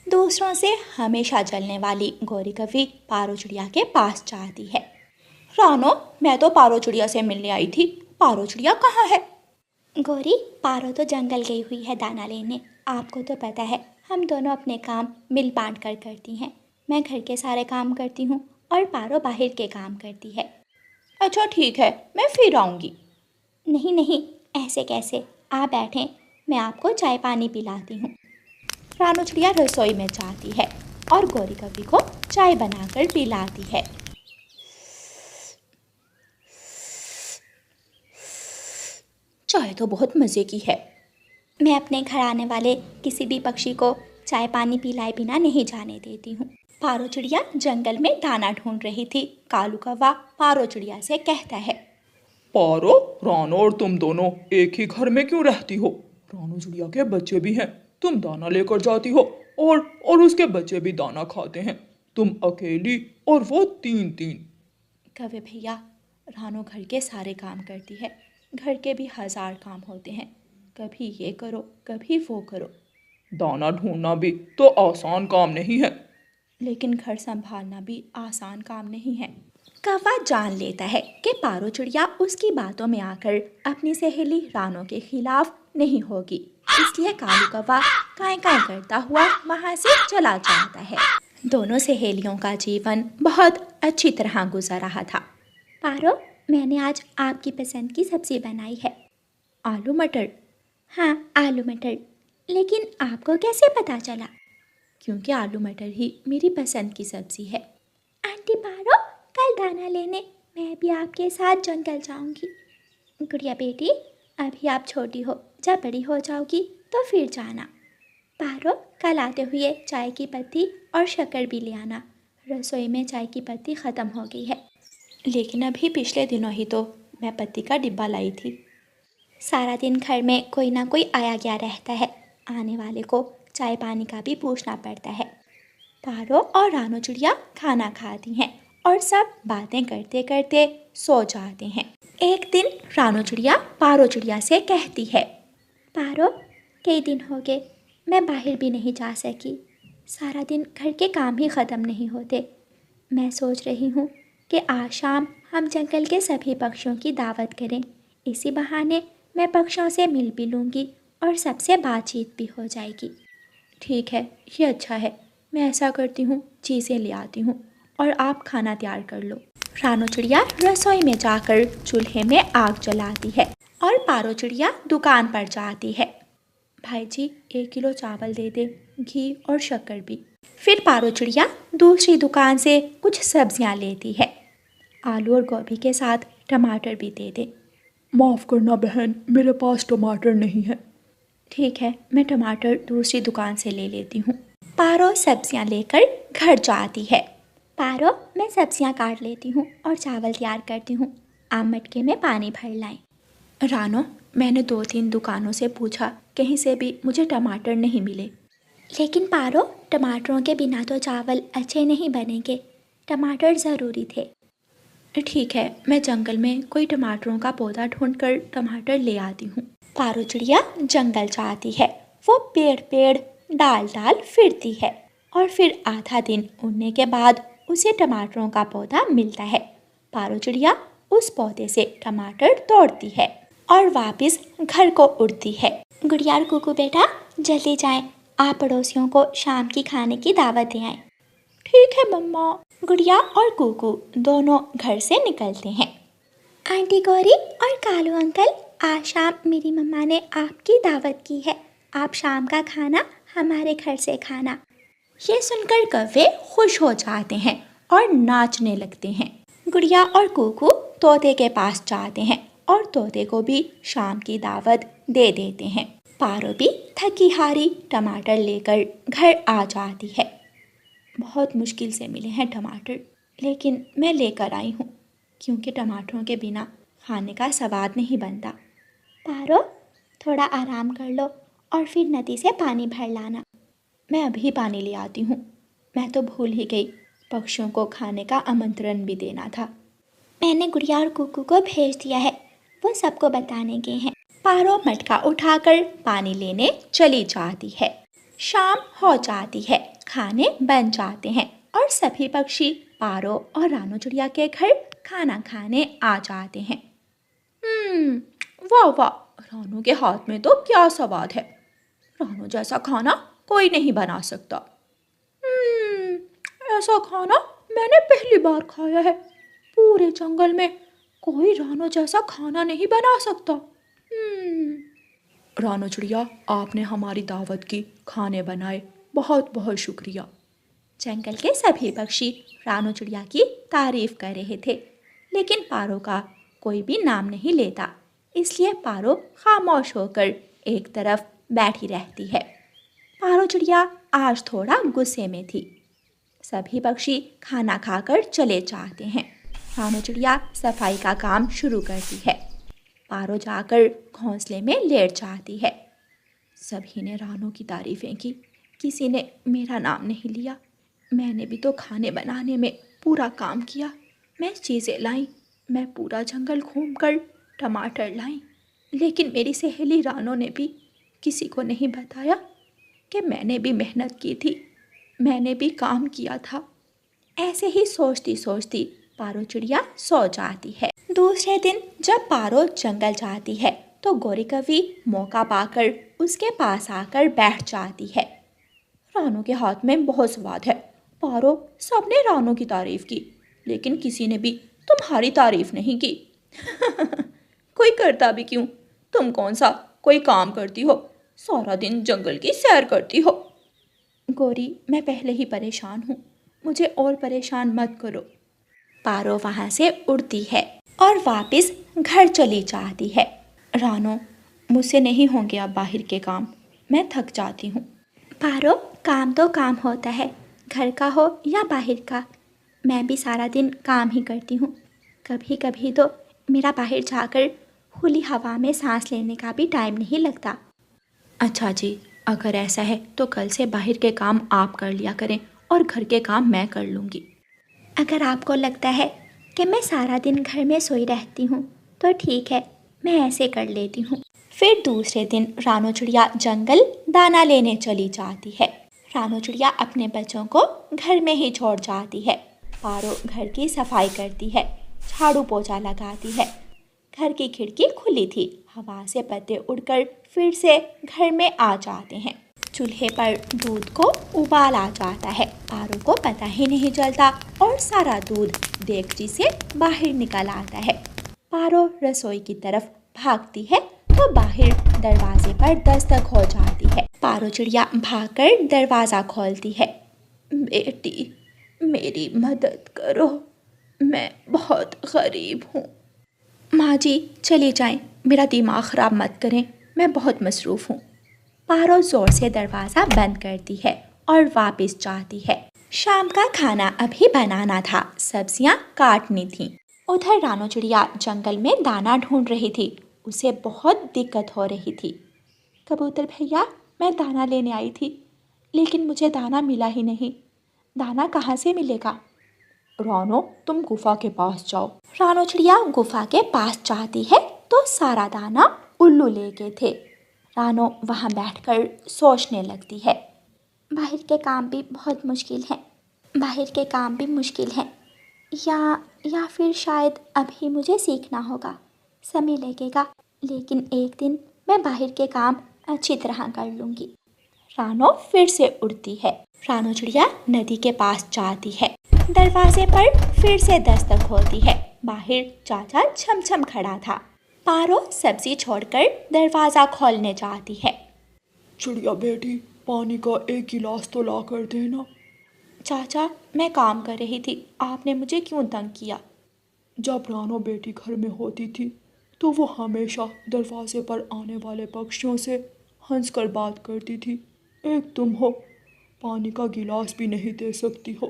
दूसरों से हमेशा जलने वाली गौरी कवि पारो चिड़िया के पास जाती है। रानो, मैं तो पारो चिड़िया से मिलने आई थी, पारो चिड़िया कहाँ है? गौरी, पारो तो जंगल गई हुई है दाना लेने। आपको तो पता है हम दोनों अपने काम मिल बांट कर करती हैं। मैं घर के सारे काम करती हूँ और पारो बाहर के काम करती है। अच्छा ठीक है, मैं फिर आऊँगी। नहीं नहीं, ऐसे कैसे, आप बैठें, मैं आपको चाय पानी पिलाती हूँ। रानो चिड़िया रसोई में जाती है और गौरी कवि को चाय बनाकर पिलाती है। चाय तो बहुत मज़े की है। मैं अपने घर आने वाले किसी भी पक्षी को चाय पानी पिलाए बिना नहीं जाने देती हूँ। पारो चिड़िया जंगल में दाना ढूंढ रही थी। कालू कौवा पारो चिड़िया से कहता है, पारो, रानो और तुम दोनों एक ही घर में क्यों रहती हो? रानो चिड़िया के बच्चे भी हैं, तुम दाना लेकर जाती हो और उसके बच्चे भी दाना खाते हैं। तुम अकेली और वो तीन तीन। कवे भैया, रानो घर के सारे काम करती है, घर के भी 1000 काम होते हैं, कभी ये करो कभी वो करो। दाना ढूंढना भी तो आसान काम नहीं है। लेकिन घर संभालना भी आसान काम नहीं है। कौवा जान लेता है कि पारो चिड़िया उसकी बातों में आकर अपनी सहेली रानो के खिलाफ नहीं होगी, इसलिए कालू कौवा काएं काएं करता हुआ वहां से चला जाता है। दोनों सहेलियों का जीवन बहुत अच्छी तरह गुजर रहा था। पारो, मैंने आज आपकी पसंद की सब्जी बनाई है। आलू मटर? हाँ, आलू मटर। लेकिन आपको कैसे पता चला? क्योंकि आलू मटर ही मेरी पसंद की सब्जी है। आंटी पारो, कल दाना लेने मैं भी आपके साथ जंगल जाऊंगी। गुड़िया बेटी, अभी आप छोटी हो, जब बड़ी हो जाओगी तो फिर जाना। पारो, कल आते हुए चाय की पत्ती और शक्कर भी ले आना। रसोई में चाय की पत्ती ख़त्म हो गई है। लेकिन अभी पिछले दिनों ही तो मैं पत्ती का डिब्बा लाई थी। सारा दिन घर में कोई ना कोई आया गया रहता है, आने वाले को चाय पानी का भी पूछना पड़ता है। पारो और रानो चिड़िया खाना खाती हैं और सब बातें करते करते सो जाते हैं। एक दिन रानो चिड़िया पारो चिड़िया से कहती है, पारो, कई दिन हो गए मैं बाहर भी नहीं जा सकी। सारा दिन घर के काम ही ख़त्म नहीं होते। मैं सोच रही हूँ कि आज शाम हम जंगल के सभी पक्षियों की दावत करें। इसी बहाने मैं पक्षियों से मिल भी लूँगी और सबसे बातचीत भी हो जाएगी। ठीक है, ये अच्छा है। मैं ऐसा करती हूँ, चीज़ें ले आती हूँ और आप खाना तैयार कर लो। रानो चिड़िया रसोई में जाकर चूल्हे में आग जलाती है और पारो चिड़िया दुकान पर जाती है। भाई जी, 1 किलो चावल दे दे, घी और शक्कर भी। फिर पारो चिड़िया दूसरी दुकान से कुछ सब्जियां लेती है। आलू और गोभी के साथ टमाटर भी दे दे। माफ़ करना बहन, मेरे पास टमाटर नहीं है। ठीक है, मैं टमाटर दूसरी दुकान से ले लेती हूँ। पारो सब्जियां लेकर घर जाती है। पारो, मैं सब्जियां काट लेती हूँ और चावल तैयार करती हूँ। आप मटके में पानी भर लाएं। रानो, मैंने 2-3 दुकानों से पूछा, कहीं से भी मुझे टमाटर नहीं मिले। लेकिन पारो, टमाटरों के बिना तो चावल अच्छे नहीं बनेंगे, टमाटर ज़रूरी थे। ठीक है, मैं जंगल में कोई टमाटरों का पौधा ढूंढकर टमाटर ले आती हूँ। पारो चिड़िया जंगल जाती है। वो पेड़ पेड़ डाल डाल फिरती है और फिर आधा दिन उड़ने के बाद उसे टमाटरों का पौधा मिलता है। पारो चिड़िया उस पौधे से टमाटर तोड़ती है और वापस घर को उड़ती है। गुड़िया और कुकू बेटा, जल्दी जाएं, आप पड़ोसियों को शाम की खाने की दावत दे आएं। ठीक है मम्मा। गुड़िया और कुकू दोनों घर से निकलते हैं। आंटी गौरी और कालू अंकल, आज शाम मेरी मम्मा ने आपकी दावत की है। आप शाम का खाना हमारे घर से खाना। ये सुनकर कौवे खुश हो जाते हैं और नाचने लगते हैं। गुड़िया और कुकू तोते के पास जाते हैं और तोते को भी शाम की दावत दे देते हैं। पारो भी थकी हारी टमाटर लेकर घर आ जाती है। बहुत मुश्किल से मिले हैं टमाटर, लेकिन मैं लेकर आई हूँ, क्योंकि टमाटरों के बिना खाने का स्वाद नहीं बनता। पारो, थोड़ा आराम कर लो और फिर नदी से पानी भर लाना। मैं अभी पानी ले आती हूँ। मैं तो भूल ही गई, पक्षियों को खाने का आमंत्रण भी देना था। मैंने गुड़िया और कुकू को भेज दिया है, वो सबको बताने गए हैं। पारो मटका उठाकर पानी लेने चली जाती है। शाम हो जाती है। खाने बन जाते हैं और सभी पक्षी पारो और रानू चिड़िया के घर खाना खाने आ जाते हैं। वाह वाह, रानू के हाथ में तो क्या स्वाद है। रानू जैसा खाना कोई नहीं बना सकता। ऐसा खाना मैंने पहली बार खाया है। पूरे जंगल में कोई रानू जैसा खाना नहीं बना सकता। रानू चिड़िया, आपने हमारी दावत की, खाने बनाए, बहुत बहुत शुक्रिया। जंगल के सभी पक्षी रानू चिड़िया की तारीफ कर रहे थे, लेकिन पारो का कोई भी नाम नहीं लेता, इसलिए पारो खामोश होकर एक तरफ बैठी रहती है। पारो चिड़िया आज थोड़ा गुस्से में थी। सभी पक्षी खाना खाकर चले जाते हैं। रानू चिड़िया सफाई का काम शुरू करती है। पारो जाकर घोंसले में लेट जाती है। सभी ने रानू की तारीफें की, किसी ने मेरा नाम नहीं लिया। मैंने भी तो खाने बनाने में पूरा काम किया। मैं चीज़ें लाई, मैं पूरा जंगल घूमकर टमाटर लाई, लेकिन मेरी सहेली रानू ने भी किसी को नहीं बताया कि मैंने भी मेहनत की थी, मैंने भी काम किया था। ऐसे ही सोचती सोचती पारो चिड़िया सो जाती है। दूसरे दिन जब पारो जंगल जाती है तो गोरी कवि मौका पाकर उसके पास आकर बैठ जाती है। रानू के हाथ में बहुत स्वाद है। पारो, सबने रानू की तारीफ की, लेकिन किसी ने भी तुम्हारी तारीफ नहीं की। कोई करता भी क्यों? तुम कौन सा कोई काम करती हो? सारा दिन जंगल की सैर करती हो। गोरी, मैं पहले ही परेशान हूँ, मुझे और परेशान मत करो। पारो वहाँ से उड़ती है और वापस घर चली जाती है। रानू, मुझसे नहीं होंगे अब बाहर के काम, मैं थक जाती हूँ। पारो, काम तो काम होता है, घर का हो या बाहर का। मैं भी सारा दिन काम ही करती हूँ। कभी कभी तो मेरा बाहर जाकर खुली हवा में सांस लेने का भी टाइम नहीं लगता। अच्छा जी, अगर ऐसा है तो कल से बाहर के काम आप कर लिया करें और घर के काम मैं कर लूँगी। अगर आपको लगता है कि मैं सारा दिन घर में सोई रहती हूँ तो ठीक है, मैं ऐसे कर लेती हूँ। फिर दूसरे दिन रानू चिड़िया जंगल दाना लेने चली जाती है। रानू चिड़िया अपने बच्चों को घर में ही छोड़ जाती है। पारो घर की सफाई करती है, झाड़ू पोछा लगाती है। घर की खिड़की खुली थी, हवा से पत्ते उड़कर फिर से घर में आ जाते हैं। चूल्हे पर दूध को उबाल आ जाता है। पारो को पता ही नहीं चलता और सारा दूध देगची से बाहर निकल आता है। पारो रसोई की तरफ भागती है तो बाहर दरवाजे पर दस्तक हो जाती है। पारो चिड़िया भागकर दरवाज़ा खोलती है। बेटी, मेरी मदद करो, मैं बहुत गरीब हूँ। माँ जी, चली जाएं, मेरा दिमाग ख़राब मत करें, मैं बहुत मसरूफ़ हूँ। पारो ज़ोर से दरवाज़ा बंद करती है और वापस जाती है। शाम का खाना अभी बनाना था, सब्जियाँ काटनी थीं। उधर रानू चिड़िया जंगल में दाना ढूंढ रही थी। उसे बहुत दिक्कत हो रही थी। कबूतर भैया, मैं दाना लेने आई थी, लेकिन मुझे दाना मिला ही नहीं। दाना कहाँ से मिलेगा? रानो, तुम गुफा के पास जाओ। रानू चिड़िया गुफा के पास जाती है तो सारा दाना उल्लू ले गए थे। रानो वहाँ बैठकर सोचने लगती है, बाहर के काम भी बहुत मुश्किल हैं, बाहर के काम भी मुश्किल हैं, या फिर शायद अभी मुझे सीखना होगा, समय लगेगा, लेकिन एक दिन मैं बाहर के काम अच्छी तरह कर लूँगी। रानो फिर से उड़ती है। रानू चिड़िया नदी के पास जाती है। दरवाजे पर फिर से दस्तक होती है। बाहर चाचा छमछम खड़ा था। पारो सब्जी छोड़कर दरवाज़ा खोलने जाती है। चिड़िया बेटी, पानी का एक गिलास तो ला कर देना। चाचा, मैं काम कर रही थी, आपने मुझे क्यों तंग किया? जब रानो बेटी घर में होती थी तो वो हमेशा दरवाजे पर आने वाले पक्षियों से हंसकर बात करती थी। एक तुम हो, पानी का गिलास भी नहीं दे सकती हो।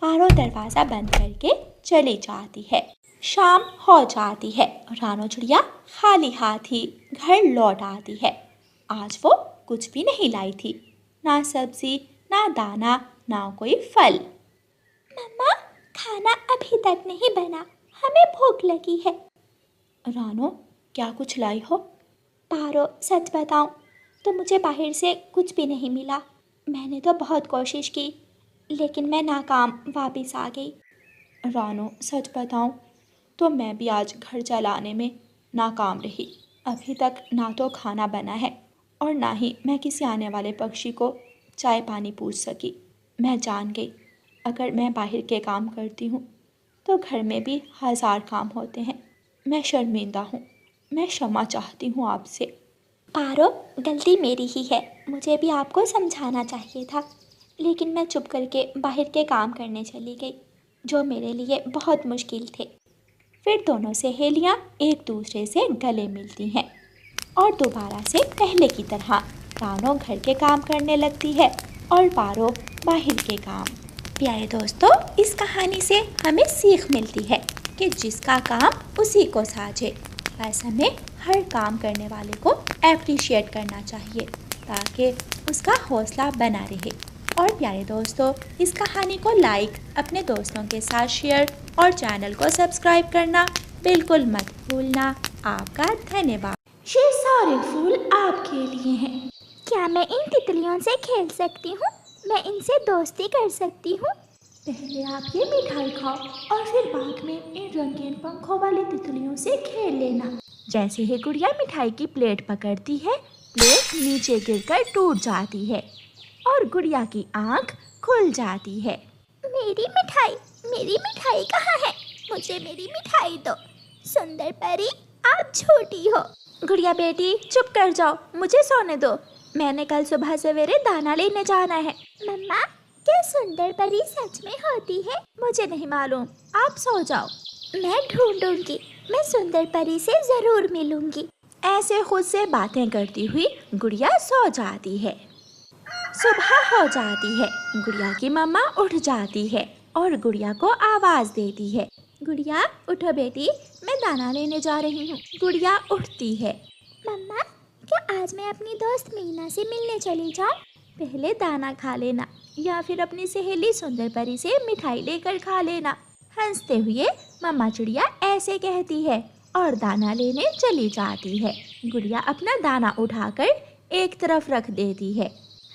पारो दरवाज़ा बंद करके चली जाती है। शाम हो जाती है। रानू चिड़िया खाली हाथ ही घर लौट आती है। आज वो कुछ भी नहीं लाई थी, ना सब्जी, ना दाना, ना कोई फल। मम्मा, खाना अभी तक नहीं बना, हमें भूख लगी है। रानो, क्या कुछ लाई हो? पारो, सच बताऊं तो मुझे बाहर से कुछ भी नहीं मिला। मैंने तो बहुत कोशिश की, लेकिन मैं नाकाम वापस आ गई। रानो, सच बताऊं तो मैं भी आज घर चलाने में नाकाम रही। अभी तक ना तो खाना बना है और ना ही मैं किसी आने वाले पक्षी को चाय पानी पूछ सकी। मैं जान गई, अगर मैं बाहर के काम करती हूँ तो घर में भी 1000 काम होते हैं। मैं शर्मिंदा हूँ, मैं क्षमा चाहती हूँ आपसे। पारो, गलती मेरी ही है, मुझे भी आपको समझाना चाहिए था, लेकिन मैं चुप करके बाहर के काम करने चली गई, जो मेरे लिए बहुत मुश्किल थे। फिर दोनों सहेलियाँ एक दूसरे से गले मिलती हैं और दोबारा से पहले की तरह रानो घर के काम करने लगती है और पारो बाहर के काम। प्यारे दोस्तों, इस कहानी से हमें सीख मिलती है कि जिसका काम उसी को साझे। बस हमें हर काम करने वाले को एप्रिशिएट करना चाहिए ताकि उसका हौसला बना रहे। और प्यारे दोस्तों, इस कहानी को लाइक, अपने दोस्तों के साथ शेयर और चैनल को सब्सक्राइब करना बिल्कुल मत भूलना। आपका धन्यवाद। ये सारे फूल आपके लिए हैं। क्या मैं इन तितलियों से खेल सकती हूँ? मैं इनसे दोस्ती कर सकती हूँ? पहले आप ये मिठाई खाओ और फिर बाद में इन रंगीन पंखों वाली तितलियों से खेल लेना। जैसे ही गुड़िया मिठाई की प्लेट पकड़ती है, प्लेट नीचे गिरकर टूट जाती है और गुड़िया की आंख खुल जाती है। मेरी मिठाई कहाँ है? मुझे मेरी मिठाई दो। सुंदर परी, आप छोटी हो। गुड़िया बेटी, चुप कर जाओ, मुझे सोने दो। मैंने कल सुबह सवेरे दाना लेने जाना है। मम्मा, क्या सुंदर परी सच में होती है? मुझे नहीं मालूम, आप सो जाओ। मैं ढूंढूंगी, मैं सुंदर परी से जरूर मिलूंगी। ऐसे खुद से बातें करती हुई गुड़िया सो जाती है। सुबह हो जाती है, गुड़िया की मम्मा उठ जाती है और गुड़िया को आवाज देती है, गुड़िया उठो बेटी, मैं दाना लेने जा रही हूँ। गुड़िया उठती है। मम्मा, क्या आज मैं अपनी दोस्त मीना से मिलने चली जाऊँ? पहले दाना खा लेना या फिर अपनी सहेली सुंदर परी से मिठाई लेकर खा लेना। हंसते हुए मम्मा चिड़िया ऐसे कहती है और दाना लेने चली जाती है। गुड़िया अपना दाना उठाकर एक तरफ रख देती है।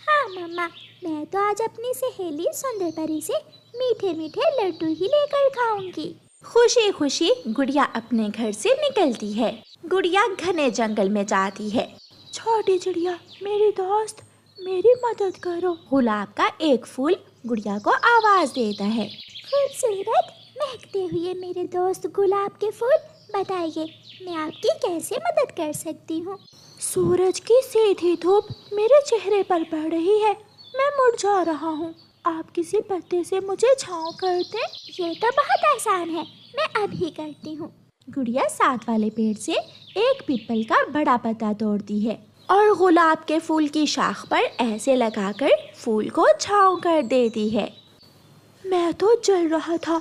हाँ मम्मा, मैं तो आज अपनी सहेली सुंदर परी से मीठे मीठे लड्डू ही लेकर खाऊंगी। खुशी खुशी गुड़िया अपने घर से निकलती है। गुड़िया घने जंगल में जाती है। छोटी चिड़िया, मेरी दोस्त, मेरी मदद करो। गुलाब का एक फूल गुड़िया को आवाज देता है। खूबसूरत महकते हुए मेरे दोस्त गुलाब के फूल, बताइए मैं आपकी कैसे मदद कर सकती हूँ? सूरज की सीधी धूप मेरे चेहरे पर पड़ रही है, मैं मुरझा रहा हूँ। आप किसी पत्ते से मुझे छांव कर दें। ये तो बहुत आसान है, मैं अभी करती हूँ। गुड़िया साथ वाले पेड़ से एक पीपल का बड़ा पत्ता तोड़ती है और गुलाब के फूल की शाख पर ऐसे लगाकर फूल को छांव कर देती है। मैं तो जल रहा था,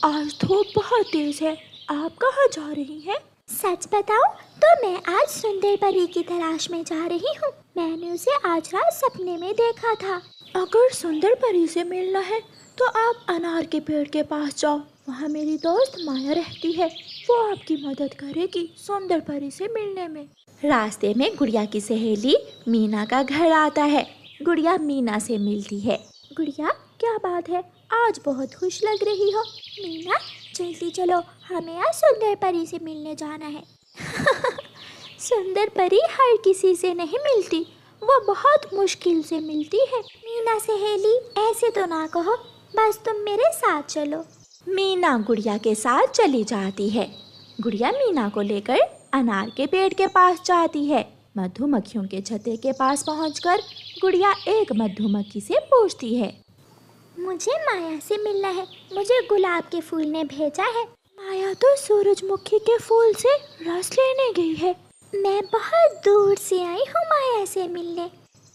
आज धूप बहुत तेज है। आप कहाँ जा रही हैं? सच बताऊं तो मैं आज सुंदर परी की तलाश में जा रही हूँ। मैंने उसे आज रात सपने में देखा था। अगर सुंदर परी से मिलना है तो आप अनार के पेड़ के पास जाओ, वहाँ मेरी दोस्त माया रहती है, वो आपकी मदद करेगी सुंदर परी से मिलने में। रास्ते में गुड़िया की सहेली मीना का घर आता है। गुड़िया मीना से मिलती है। गुड़िया, क्या बात है, आज बहुत खुश लग रही हो। मीना, जल्दी चलो, हमें आज सुंदर परी से मिलने जाना है। सुंदर परी हर किसी से नहीं मिलती, वो बहुत मुश्किल से मिलती है। मीना सहेली, ऐसे तो ना कहो, बस तुम मेरे साथ चलो। मीना गुड़िया के साथ चली जाती है। गुड़िया मीना को लेकर अनार के पेड़ के पास जाती है। मधुमक्खियों के छत्ते के पास पहुंचकर गुड़िया एक मधुमक्खी से पूछती है, मुझे माया से मिलना है, मुझे गुलाब के फूल ने भेजा है। माया तो सूरजमुखी के फूल से रस लेने गई है। मैं बहुत दूर से आई हूँ माया से मिलने।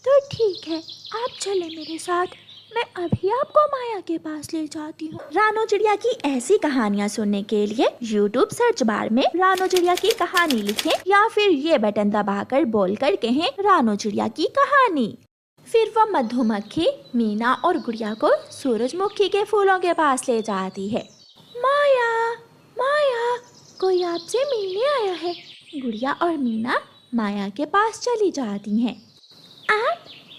तो ठीक है, आप चले मेरे साथ, मैं अभी आपको माया के पास ले जाती हूँ। रानो चिड़िया की ऐसी कहानियाँ सुनने के लिए YouTube सर्च बार में रानो चिड़िया की कहानी लिखें या फिर ये बटन दबाकर बोलकर कहें रानो चिड़िया की कहानी। फिर वह मधुमक्खी मीना और गुड़िया को सूरजमुखी के फूलों के पास ले जाती है। माया, माया, कोई आपसे मिलने आया है। गुड़िया और मीना माया के पास चली जाती हैं।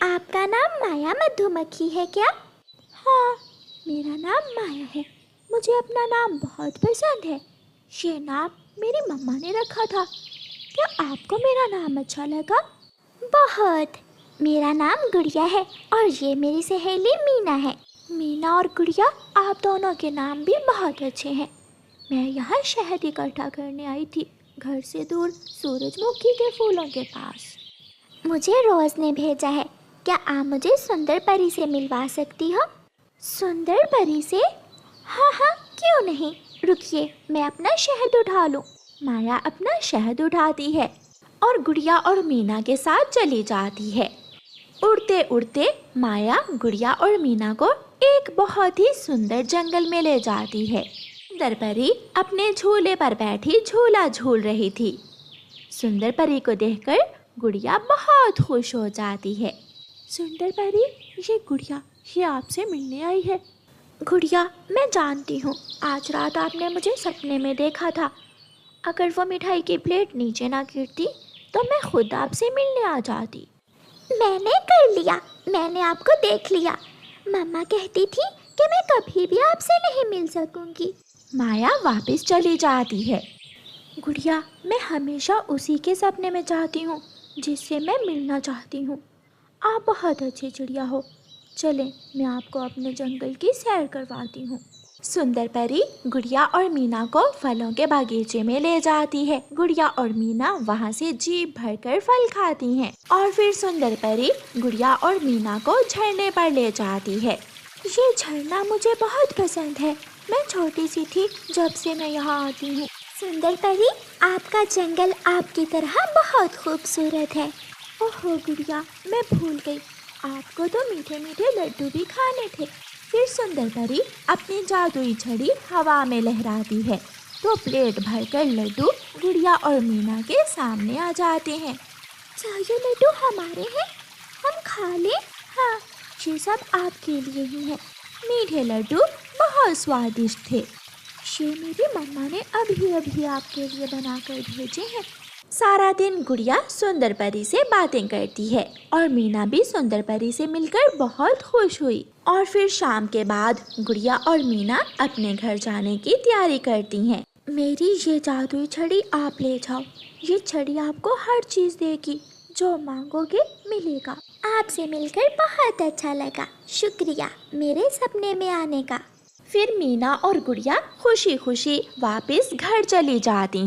आपका नाम माया मधुमक्खी है क्या? हाँ, मेरा नाम माया है। मुझे अपना नाम बहुत पसंद है। ये नाम मेरी मम्मा ने रखा था। क्या आपको मेरा नाम अच्छा लगा? बहुत। मेरा नाम गुड़िया है और ये मेरी सहेली मीना है। मीना और गुड़िया, आप दोनों के नाम भी बहुत अच्छे हैं। मैं यहाँ शहद इकट्ठा करने आई थी, घर से दूर सूरजमुखी के फूलों के पास। मुझे रोज़ ने भेजा है। क्या आप मुझे सुंदर परी से मिलवा सकती हो? सुंदर परी से? हाँ हाँ, क्यों नहीं। रुकिए, मैं अपना शहद उठा लूँ। माया अपना शहद उठाती है और गुड़िया और मीना के साथ चली जाती है। उड़ते उड़ते माया गुड़िया और मीना को एक बहुत ही सुंदर जंगल में ले जाती है। सुंदर परी अपने झूले पर बैठी झूला झूल रही थी। सुंदर परी को देखकर गुड़िया बहुत खुश हो जाती है। सुंदर परी, ये गुड़िया, ये आपसे मिलने आई है। गुड़िया, मैं जानती हूँ आज रात आपने मुझे सपने में देखा था। अगर वो मिठाई की प्लेट नीचे ना गिरती तो मैं खुद आपसे मिलने आ जाती। मैंने कर लिया, मैंने आपको देख लिया। मम्मा कहती थी कि मैं कभी भी आपसे नहीं मिल सकूंगी। माया वापस चली जाती है। गुड़िया, मैं हमेशा उसी के सपने में जाती हूँ जिससे मैं मिलना चाहती हूँ। आप बहुत अच्छी चिड़िया हो। चलें, मैं आपको अपने जंगल की सैर करवाती हूँ। सुंदर परी गुड़िया और मीना को फलों के बागीचे में ले जाती है। गुड़िया और मीना वहाँ से जी भरकर फल खाती हैं और फिर सुंदर परी गुड़िया और मीना को झरने पर ले जाती है। ये झरना मुझे बहुत पसंद है। मैं छोटी सी थी जब से मैं यहाँ आती हूँ। सुंदर परी, आपका जंगल आपकी तरह बहुत खूबसूरत है। ओहो गुड़िया, मैं भूल गई, आपको तो मीठे मीठे लड्डू भी खाने थे। फिर सुंदर परी अपनी जादुई छड़ी हवा में लहराती है तो प्लेट भरकर लड्डू गुड़िया और मीना के सामने आ जाते हैं। क्या ये लड्डू हमारे हैं? हम खा लें? हाँ, ये सब आपके लिए ही है। मीठे लड्डू बहुत स्वादिष्ट थे। ये मेरी मम्मा ने अभी अभी आपके लिए बनाकर भेजे हैं। सारा दिन गुड़िया सुंदर परी से बातें करती है और मीना भी सुंदर परी से मिलकर बहुत खुश हुई। और फिर शाम के बाद गुड़िया और मीना अपने घर जाने की तैयारी करती हैं। मेरी ये जादुई छड़ी आप ले जाओ। ये छड़ी आपको हर चीज़ देगी, जो मांगोगे मिलेगा। आपसे मिलकर बहुत अच्छा लगा। शुक्रिया मेरे सपने में आने का। फिर मीना और गुड़िया खुशी खुशी वापस घर चली जाती।